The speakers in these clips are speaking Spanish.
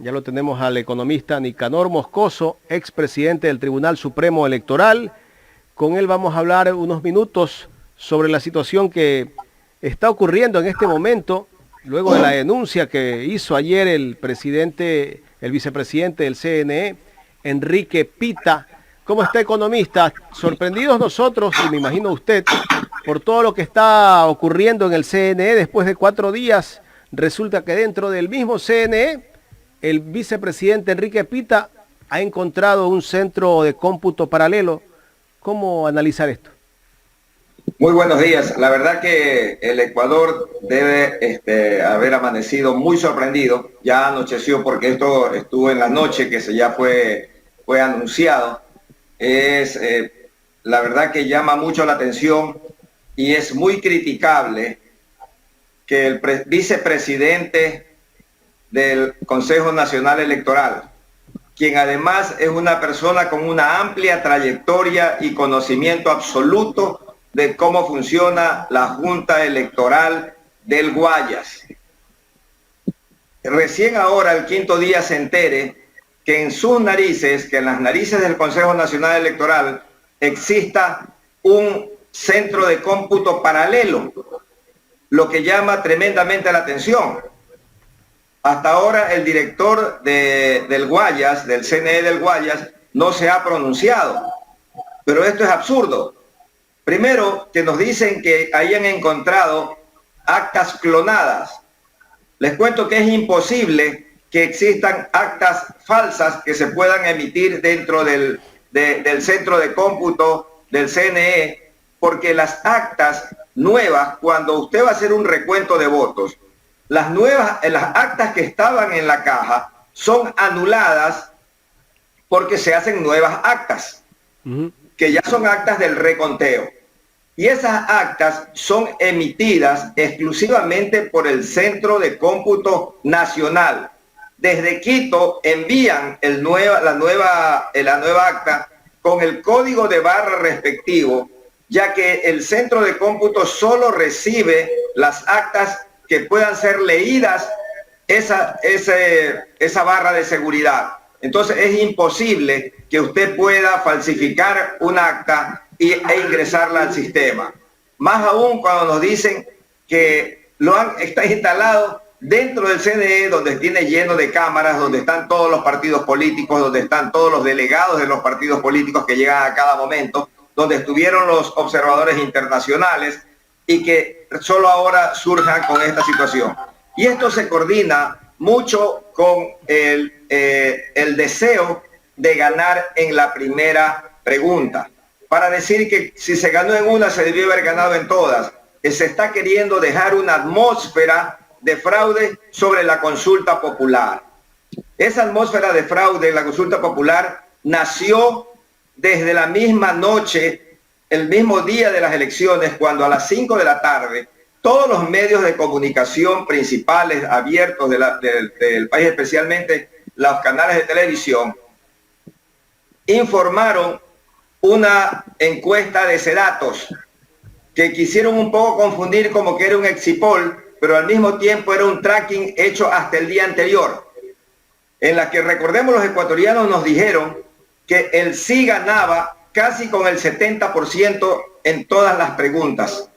Ya lo tenemos al economista Nicanor Moscoso, expresidente del Tribunal Supremo Electoral. Con él vamos a hablar unos minutos sobre la situación que está ocurriendo en este momento, luego de la denuncia que hizo ayer el vicepresidente del CNE, Enrique Pita. ¿Cómo está, economista? Sorprendidos nosotros, y me imagino usted, por todo lo que está ocurriendo en el CNE después de 4 días. Resulta que dentro del mismo CNE, el vicepresidente Enrique Pita ha encontrado un centro de cómputo paralelo. ¿Cómo analizar esto? Muy buenos días. La verdad que el Ecuador debe haber amanecido muy sorprendido. Ya anocheció porque esto estuvo en la noche que ya fue anunciado. La verdad que llama mucho la atención y es muy criticable que el vicepresidente del Consejo Nacional Electoral, quien además es una persona con una amplia trayectoria y conocimiento absoluto de cómo funciona la Junta Electoral del Guayas. Recién ahora, el 5.º día, se entere que en sus narices, que en las narices del Consejo Nacional Electoral, exista un centro de cómputo paralelo, lo que llama tremendamente la atención. Hasta ahora el director del Guayas, del CNE del Guayas, no se ha pronunciado. Pero esto es absurdo. Primero, que nos dicen que hayan encontrado actas clonadas. Les cuento que es imposible que existan actas falsas que se puedan emitir dentro del centro de cómputo del CNE, porque las actas nuevas, cuando usted va a hacer un recuento de votos, las actas que estaban en la caja son anuladas porque se hacen nuevas actas, que ya son actas del reconteo. Y esas actas son emitidas exclusivamente por el Centro de Cómputo Nacional. Desde Quito envían la nueva acta con el código de barra respectivo, ya que el Centro de Cómputo solo recibe las actas que puedan ser leídas esa barra de seguridad. Entonces es imposible que usted pueda falsificar un acta e ingresarla al sistema. Más aún cuando nos dicen que está instalado dentro del CNE, donde tiene lleno de cámaras, donde están todos los partidos políticos, donde están todos los delegados de los partidos políticos que llegan a cada momento, donde estuvieron los observadores internacionales, y que solo ahora surjan con esta situación. Y esto se coordina mucho con el deseo de ganar en la primera pregunta, para decir que si se ganó en una, se debió haber ganado en todas. Se está queriendo dejar una atmósfera de fraude sobre la consulta popular. Esa atmósfera de fraude en la consulta popular nació desde la misma noche, el mismo día de las elecciones, cuando a las 5 de la tarde todos los medios de comunicación principales abiertos del país, especialmente los canales de televisión, informaron una encuesta de Sedatos que quisieron un poco confundir como que era un exit poll, pero al mismo tiempo era un tracking hecho hasta el día anterior, en la que, recordemos, los ecuatorianos nos dijeron que el sí ganaba casi con el 70% en todas las preguntas.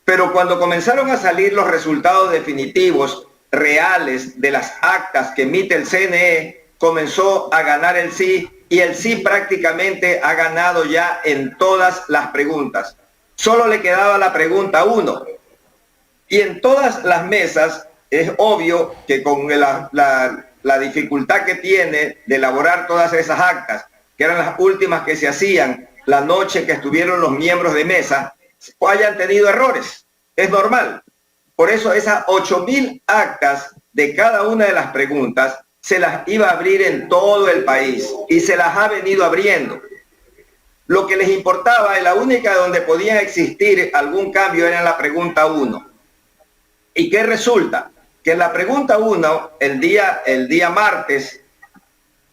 Pero cuando comenzaron a salir los resultados definitivos, reales, de las actas que emite el CNE, comenzó a ganar el sí, y el sí prácticamente ha ganado ya en todas las preguntas. Solo le quedaba la pregunta 1. Y en todas las mesas es obvio que con la dificultad que tiene de elaborar todas esas actas, que eran las últimas que se hacían la noche que estuvieron los miembros de mesa, hayan tenido errores. Es normal. Por eso esas 8.000 actas de cada una de las preguntas se las iba a abrir en todo el país, y se las ha venido abriendo. Lo que les importaba, y la única donde podía existir algún cambio, era en la pregunta 1. ¿Y qué resulta? Que en la pregunta 1, el día martes,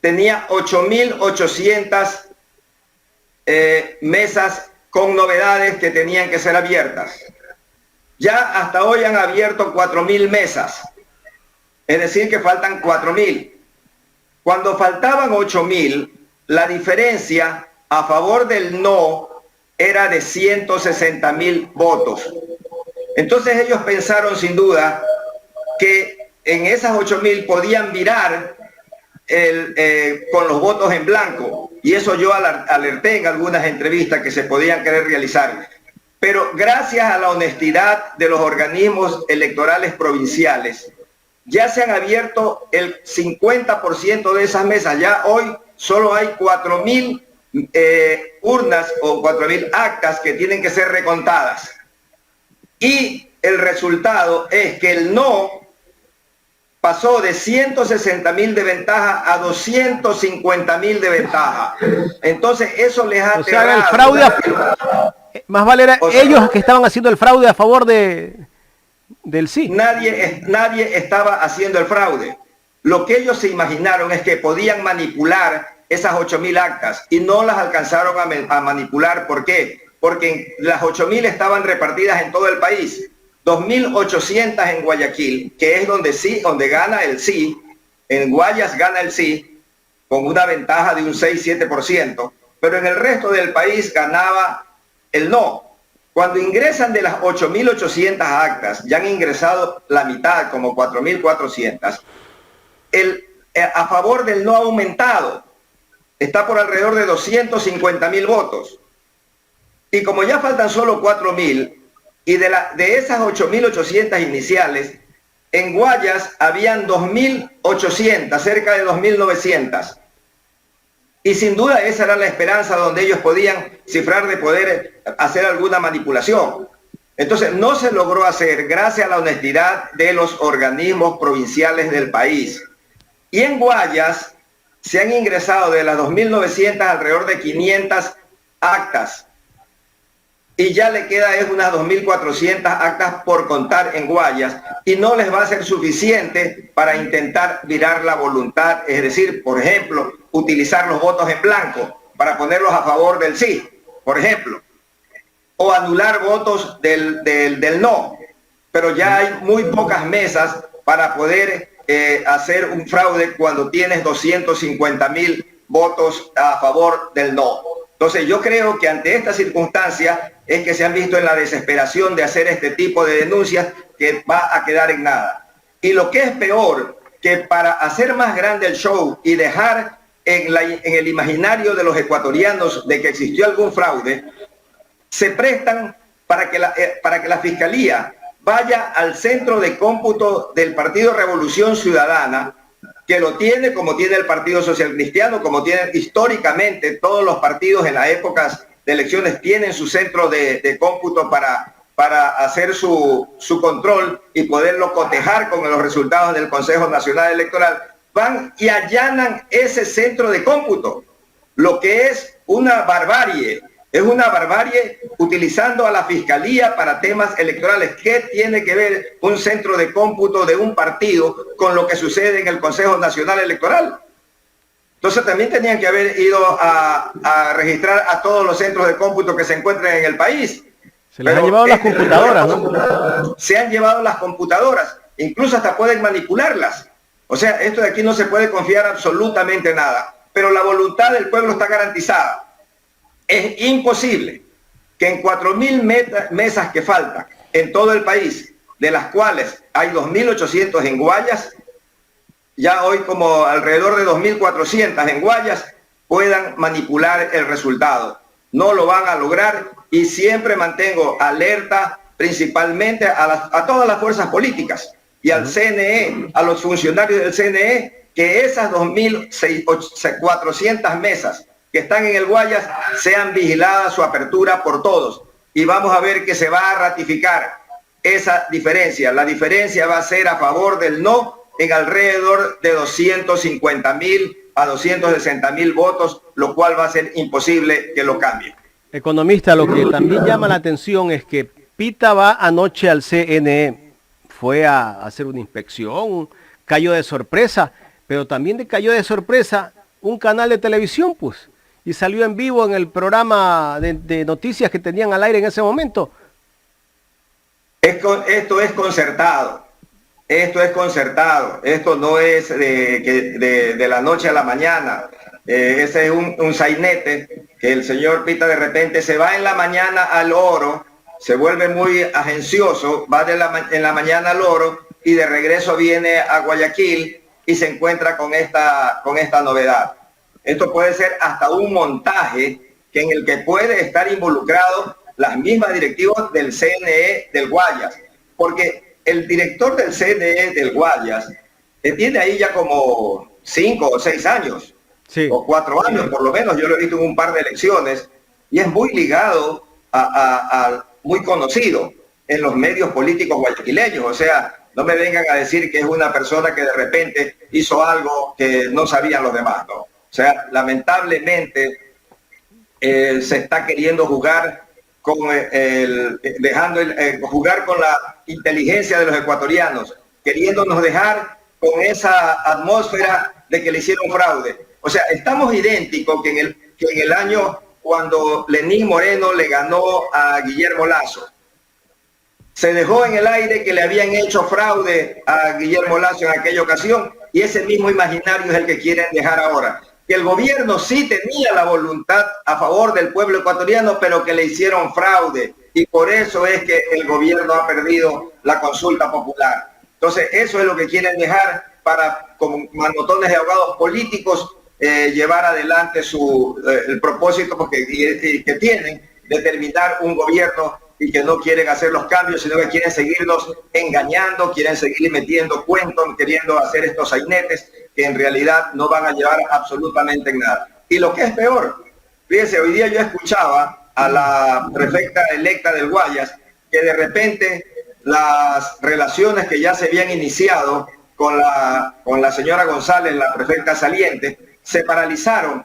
tenía 8.800 mesas con novedades que tenían que ser abiertas. Ya hasta hoy han abierto 4.000 mesas. Es decir, que faltan 4.000. Cuando faltaban 8.000, la diferencia a favor del no era de 160.000 votos. Entonces ellos pensaron sin duda que en esas 8.000 podían virar con los votos en blanco. Y eso yo alerté en algunas entrevistas que se podían querer realizar. Pero gracias a la honestidad de los organismos electorales provinciales, ya se han abierto el 50% de esas mesas. Ya hoy solo hay 4.000 urnas o 4.000 actas que tienen que ser recontadas. Y el resultado es que el no pasó de 160.000 de ventaja a 250.000 de ventaja. Entonces eso les ha aterrado. El fraude más vale era ellos que estaban haciendo el fraude a favor del sí. Nadie estaba haciendo el fraude. Lo que ellos se imaginaron es que podían manipular esas 8.000 actas y no las alcanzaron a manipular. ¿Por qué? Porque las 8.000 estaban repartidas en todo el país. 2.800 en Guayaquil, que es donde gana el sí. En Guayas gana el sí con una ventaja de un 6-7%, pero en el resto del país ganaba el no. Cuando ingresan de las 8.800 actas, ya han ingresado la mitad, como 4.400, a favor del no ha aumentado, está por alrededor de 250.000 votos. Y como ya faltan solo 4.000, y de esas 8.800 iniciales, en Guayas habían 2.800, cerca de 2.900. Y sin duda esa era la esperanza donde ellos podían cifrar de poder hacer alguna manipulación. Entonces no se logró hacer gracias a la honestidad de los organismos provinciales del país. Y en Guayas se han ingresado de las 2.900 alrededor de 500 actas. Y ya le queda unas 2.400 actas por contar en Guayas y no les va a ser suficiente para intentar virar la voluntad, es decir, por ejemplo, utilizar los votos en blanco para ponerlos a favor del sí, por ejemplo, o anular votos del no, pero ya hay muy pocas mesas para poder hacer un fraude cuando tienes 250.000 votos a favor del no. Entonces yo creo que ante esta circunstancia es que se han visto en la desesperación de hacer este tipo de denuncias que va a quedar en nada. Y lo que es peor, que para hacer más grande el show y dejar en el imaginario de los ecuatorianos de que existió algún fraude, se prestan para que la Fiscalía vaya al centro de cómputo del Partido Revolución Ciudadana, que lo tiene como tiene el Partido Social Cristiano, como tienen históricamente todos los partidos en las épocas de elecciones, tienen su centro de cómputo para hacer su control y poderlo cotejar con los resultados del Consejo Nacional Electoral. Van y allanan ese centro de cómputo, lo que es una barbarie. Es una barbarie utilizando a la Fiscalía para temas electorales. ¿Qué tiene que ver un centro de cómputo de un partido con lo que sucede en el Consejo Nacional Electoral? Entonces también tenían que haber ido a registrar a todos los centros de cómputo que se encuentran en el país. Se les han llevado las computadoras, ¿no? Se han llevado las computadoras, incluso hasta pueden manipularlas. O sea, esto de aquí no se puede confiar absolutamente nada. Pero la voluntad del pueblo está garantizada. Es imposible que en 4.000 mesas que faltan en todo el país, de las cuales hay 2.800 en Guayas, ya hoy como alrededor de 2.400 en Guayas, puedan manipular el resultado. No lo van a lograr y siempre mantengo alerta principalmente a todas las fuerzas políticas y al CNE, a los funcionarios del CNE, que esas 2.400 mesas que están en el Guayas sean vigiladas su apertura por todos. Y vamos a ver que se va a ratificar esa diferencia. La diferencia va a ser a favor del no en alrededor de 250.000 a 260.000 votos, lo cual va a ser imposible que lo cambie. Economista, lo que también llama la atención es que Pita va anoche al CNE, fue a hacer una inspección, cayó de sorpresa, pero también cayó de sorpresa un canal de televisión, pues, y salió en vivo en el programa de noticias que tenían al aire en ese momento. Esto es concertado. Esto es concertado, esto no es de la noche a la mañana. Ese es un sainete que el señor Pita de repente se va en la mañana al Oro, se vuelve muy agencioso, va en la mañana al Oro y de regreso viene a Guayaquil y se encuentra con esta novedad. Esto puede ser hasta un montaje en el que puede estar involucrado las mismas directivas del CNE del Guayas, porque el director del CNE del Guayas tiene ahí ya como 5 o 6 años, sí, o 4 años por lo menos, yo lo he visto en un par de elecciones, y es muy ligado muy conocido en los medios políticos guayaquileños. O sea, no me vengan a decir que es una persona que de repente hizo algo que no sabían los demás, ¿no? O sea, lamentablemente se está queriendo jugar con jugar con la inteligencia de los ecuatorianos, queriéndonos dejar con esa atmósfera de que le hicieron fraude. O sea, estamos idénticos que en el año cuando Lenín Moreno le ganó a Guillermo Lasso. Se dejó en el aire que le habían hecho fraude a Guillermo Lasso en aquella ocasión, y ese mismo imaginario es el que quieren dejar ahora. Que el gobierno sí tenía la voluntad a favor del pueblo ecuatoriano, pero que le hicieron fraude, y por eso es que el gobierno ha perdido la consulta popular. Entonces, eso es lo que quieren dejar para, como manotones de abogados políticos, llevar adelante el propósito que tienen de terminar un gobierno, y que no quieren hacer los cambios, sino que quieren seguirnos engañando, quieren seguir metiendo cuentos, queriendo hacer estos sainetes que en realidad no van a llevar absolutamente nada. Y lo que es peor, fíjense, hoy día yo escuchaba a la prefecta electa del Guayas que de repente las relaciones que ya se habían iniciado con la señora González, la prefecta saliente, se paralizaron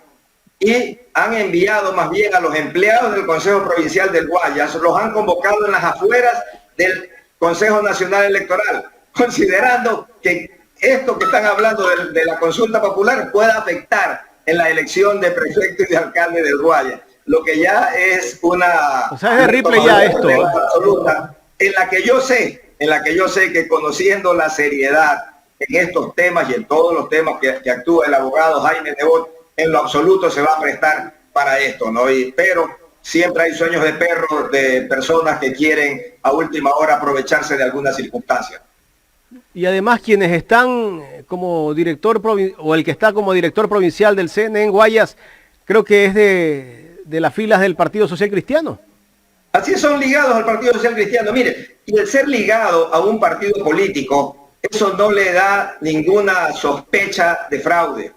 y han enviado más bien a los empleados del Consejo Provincial del Guayas, los han convocado en las afueras del Consejo Nacional Electoral, considerando que esto que están hablando de la consulta popular pueda afectar en la elección de prefecto y de alcalde del Guayas, lo que ya es una... O sea, es de Ripley ya esto. Absoluta, en la que yo sé que conociendo la seriedad en estos temas y en todos los temas que actúa el abogado Jaime Nebot, en lo absoluto se va a prestar para esto, ¿no? Pero siempre hay sueños de perro de personas que quieren a última hora aprovecharse de alguna circunstancia. Y además quienes están como director, o el que está como director provincial del CNE en Guayas, creo que es de las filas del Partido Social Cristiano. Así son ligados al Partido Social Cristiano. Mire, y el ser ligado a un partido político, eso no le da ninguna sospecha de fraude.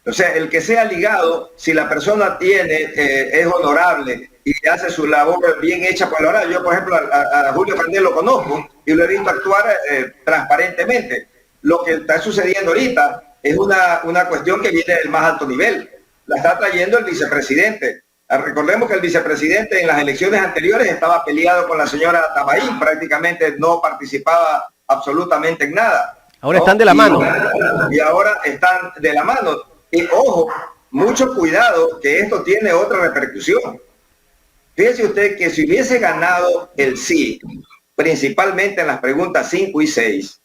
O sea, el que sea ligado, si la persona es honorable y hace su labor bien hecha por la hora. Yo, por ejemplo, a Julio Fernández lo conozco y lo he visto actuar transparentemente. Lo que está sucediendo ahorita es una cuestión que viene del más alto nivel. La está trayendo el vicepresidente. Recordemos que el vicepresidente en las elecciones anteriores estaba peleado con la señora Tamaín, prácticamente no participaba absolutamente en nada. Ahora están de la mano. Y ahora están de la mano. Y ojo, mucho cuidado, que esto tiene otra repercusión. Fíjese usted que si hubiese ganado el sí, principalmente en las preguntas 5 y 6,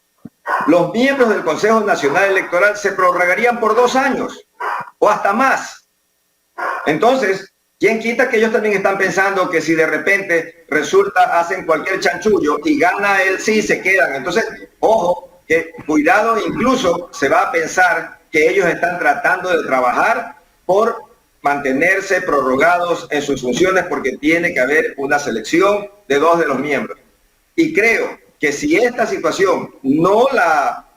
los miembros del Consejo Nacional Electoral se prorrogarían por 2 años o hasta más. Entonces, ¿quién quita que ellos también están pensando que si de repente hacen cualquier chanchullo y gana el sí, se quedan? Entonces, ojo, que cuidado, incluso se va a pensar que ellos están tratando de trabajar por mantenerse prorrogados en sus funciones, porque tiene que haber una selección de 2 de los miembros. Y creo que si esta situación no la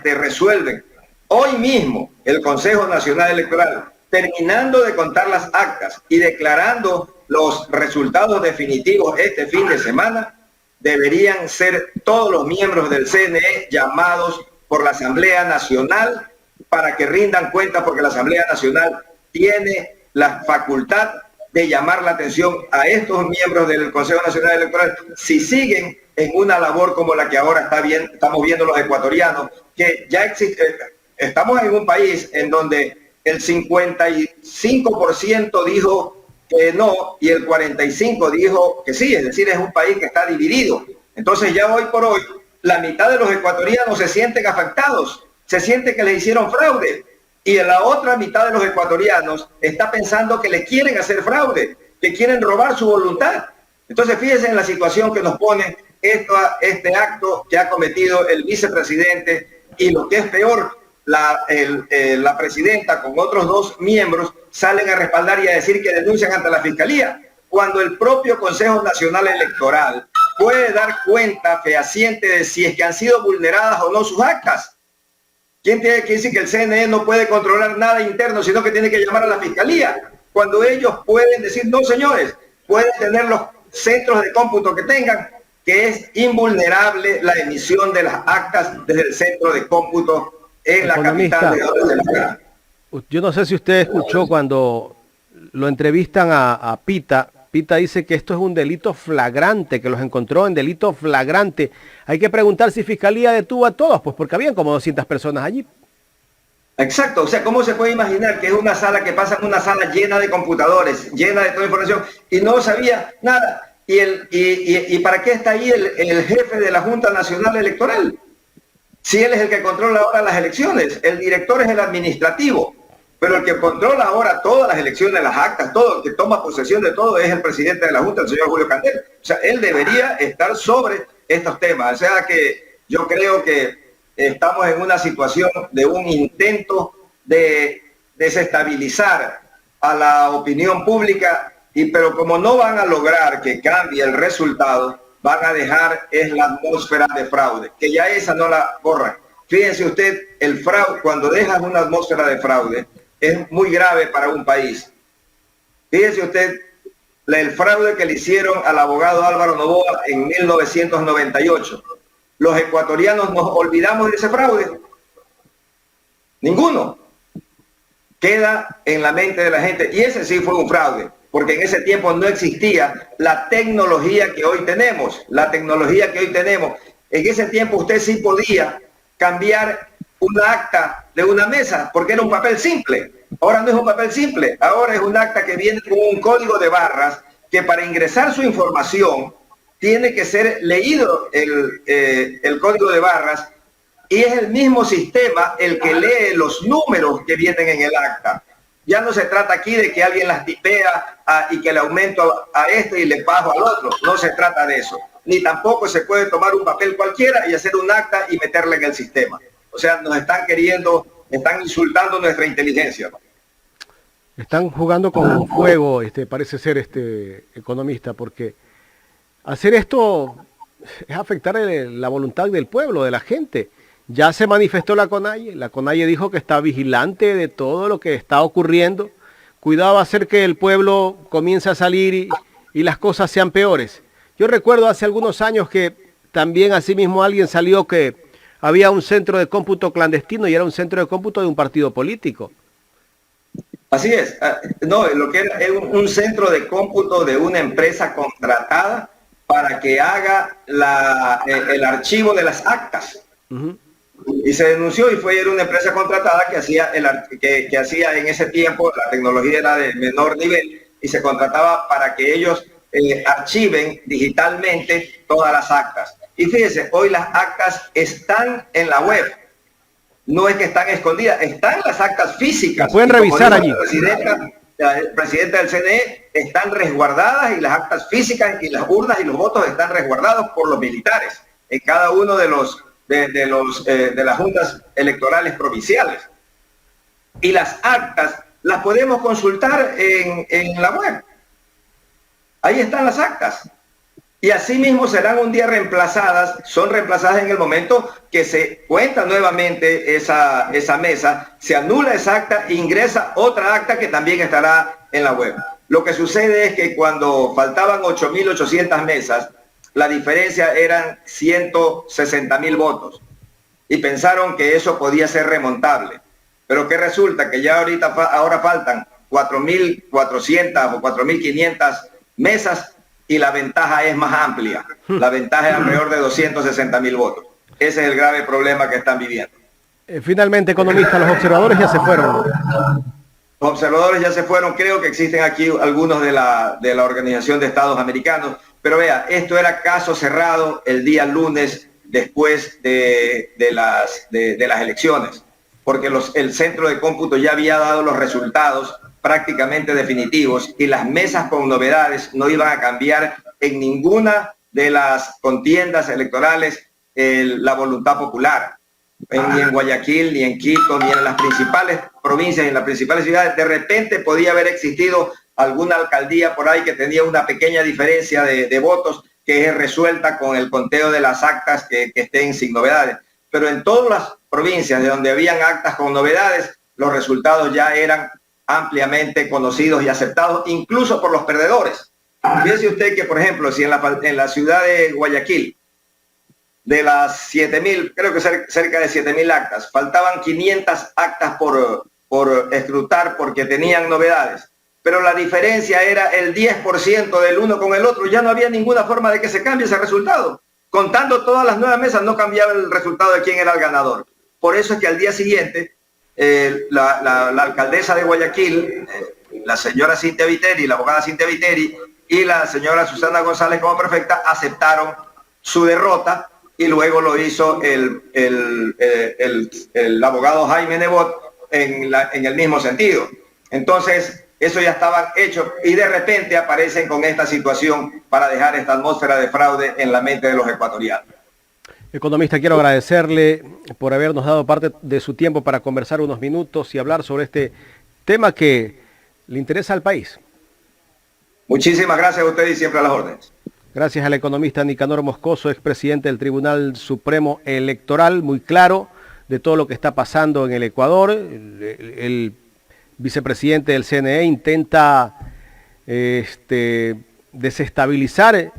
resuelven hoy mismo el Consejo Nacional Electoral, terminando de contar las actas y declarando los resultados definitivos este fin de semana, deberían ser todos los miembros del CNE llamados por la Asamblea Nacional para que rindan cuenta, porque la Asamblea Nacional tiene la facultad de llamar la atención a estos miembros del Consejo Nacional Electoral si siguen en una labor como la que ahora estamos viendo los ecuatorianos, que ya existe. Estamos en un país en donde el 55% dijo que no y el 45% dijo que sí, es decir, es un país que está dividido. Entonces ya hoy por hoy la mitad de los ecuatorianos se sienten afectados, se siente que les hicieron fraude, y la otra mitad de los ecuatorianos está pensando que le quieren hacer fraude, que quieren robar su voluntad. Entonces fíjense en la situación que nos pone este acto que ha cometido el vicepresidente, y lo que es peor, la presidenta con otros 2 miembros salen a respaldar y a decir que denuncian ante la Fiscalía, cuando el propio Consejo Nacional Electoral puede dar cuenta fehaciente de si es que han sido vulneradas o no sus actas. ¿Quién tiene que decir que el CNE no puede controlar nada interno, sino que tiene que llamar a la Fiscalía? Cuando ellos pueden decir, no señores, pueden tener los centros de cómputo que tengan, que es invulnerable la emisión de las actas desde el centro de cómputo en la capital de Venezuela. Yo no sé si usted escuchó cuando lo entrevistan a Pita. Pita dice que esto es un delito flagrante, que los encontró en delito flagrante. Hay que preguntar si Fiscalía detuvo a todos, pues porque habían como 200 personas allí. Exacto, o sea, ¿cómo se puede imaginar que es una sala que pasa en una sala llena de computadores, llena de toda información, y no sabía nada? ¿Y para qué está ahí el jefe de la Junta Nacional Electoral? Si él es el que controla ahora las elecciones, el director es el administrativo, pero el que controla ahora todas las elecciones, las actas, todo, el que toma posesión de todo es el presidente de la Junta, el señor Julio Candel. O sea, él debería estar sobre estos temas. O sea que yo creo que estamos en una situación de un intento de desestabilizar a la opinión pública, pero como no van a lograr que cambie el resultado, van a dejar la atmósfera de fraude, que ya esa no la borran. Fíjense usted, el fraude, cuando dejas una atmósfera de fraude, es muy grave para un país. Fíjese usted el fraude que le hicieron al abogado Álvaro Noboa en 1998. Los ecuatorianos nos olvidamos de ese fraude. Ninguno. Queda en la mente de la gente. Y ese sí fue un fraude, porque en ese tiempo no existía la tecnología que hoy tenemos. La tecnología que hoy tenemos. En ese tiempo usted sí podía cambiar un acta de una mesa, porque era un papel simple. Ahora no es un papel simple, ahora es un acta que viene con un código de barras, que para ingresar su información tiene que ser leído el código de barras, y es el mismo sistema el que lee los números que vienen en el acta. Ya no se trata aquí de que alguien las tipea y que le aumento a este y le bajo al otro, no se trata de eso. Ni tampoco se puede tomar un papel cualquiera y hacer un acta y meterla en el sistema. O sea, nos están están insultando nuestra inteligencia. Están jugando con fuego, parece ser economista, porque hacer esto es afectar la voluntad del pueblo, de la gente. Ya se manifestó la CONAIE dijo que está vigilante de todo lo que está ocurriendo. Cuidado a hacer que el pueblo comience a salir y las cosas sean peores. Yo recuerdo hace algunos años que también asimismo alguien salió que había un centro de cómputo clandestino y era un centro de cómputo de un partido político. Así es. No, lo que era un centro de cómputo de una empresa contratada para que haga el archivo de las actas. Uh-huh. Y se denunció y era una empresa contratada que hacía que hacía en ese tiempo, la tecnología era de menor nivel, y se contrataba para que ellos archiven digitalmente todas las actas. Y fíjense, hoy las actas están en la web. No es que están escondidas, están las actas físicas. Pueden revisar allí. La presidenta del CNE están resguardadas, y las actas físicas y las urnas y los votos están resguardados por los militares en cada uno de las juntas electorales provinciales. Y las actas las podemos consultar en la web. Ahí están las actas. Y así mismo serán un día son reemplazadas en el momento que se cuenta nuevamente esa mesa, se anula esa acta, ingresa otra acta que también estará en la web. Lo que sucede es que cuando faltaban 8.800 mesas, la diferencia eran 160.000 votos. Y pensaron que eso podía ser remontable. Pero que resulta que ya ahora faltan 4.400 o 4.500 mesas, y la ventaja es más amplia. La ventaja es alrededor de 260.000 votos. Ese es el grave problema que están viviendo. Finalmente, economista, los observadores ya se fueron. Los observadores ya se fueron. Creo que existen aquí algunos de la Organización de Estados Americanos. Pero vea, esto era caso cerrado el día lunes después de las elecciones, porque el centro de cómputo ya había dado los resultados prácticamente definitivos y las mesas con novedades no iban a cambiar en ninguna de las contiendas electorales la voluntad popular. Ni en Guayaquil, ni en Quito, ni en las principales provincias, ni en las principales ciudades. De repente podía haber existido alguna alcaldía por ahí que tenía una pequeña diferencia de votos que es resuelta con el conteo de las actas que estén sin novedades. Pero en todas las provincias de donde habían actas con novedades, los resultados ya eran ampliamente conocidos y aceptados, incluso por los perdedores. Fíjese usted que, por ejemplo, si en la ciudad de Guayaquil, de las 7.000, creo que cerca de 7.000 actas, faltaban 500 actas por escrutar porque tenían novedades, pero la diferencia era el 10% del uno con el otro. Ya no había ninguna forma de que se cambie ese resultado. Contando todas las nuevas mesas no cambiaba el resultado de quién era el ganador. Por eso es que al día siguiente la alcaldesa de Guayaquil, la señora Cintia Viteri, la abogada Cintia Viteri, y la señora Susana González como prefecta aceptaron su derrota, y luego lo hizo el abogado Jaime Nebot en el mismo sentido. Entonces, eso ya estaba hecho y de repente aparecen con esta situación para dejar esta atmósfera de fraude en la mente de los ecuatorianos. Economista, quiero agradecerle por habernos dado parte de su tiempo para conversar unos minutos y hablar sobre este tema que le interesa al país. Muchísimas gracias a usted y siempre a las órdenes. Gracias al economista Nicanor Moscoso, expresidente del Tribunal Supremo Electoral, muy claro de todo lo que está pasando en el Ecuador. El vicepresidente del CNE intenta desestabilizar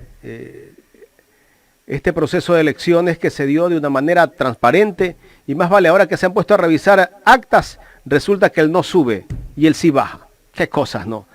este proceso de elecciones que se dio de una manera transparente, y más vale ahora que se han puesto a revisar actas, resulta que él no sube y él sí baja. Qué cosas, ¿no?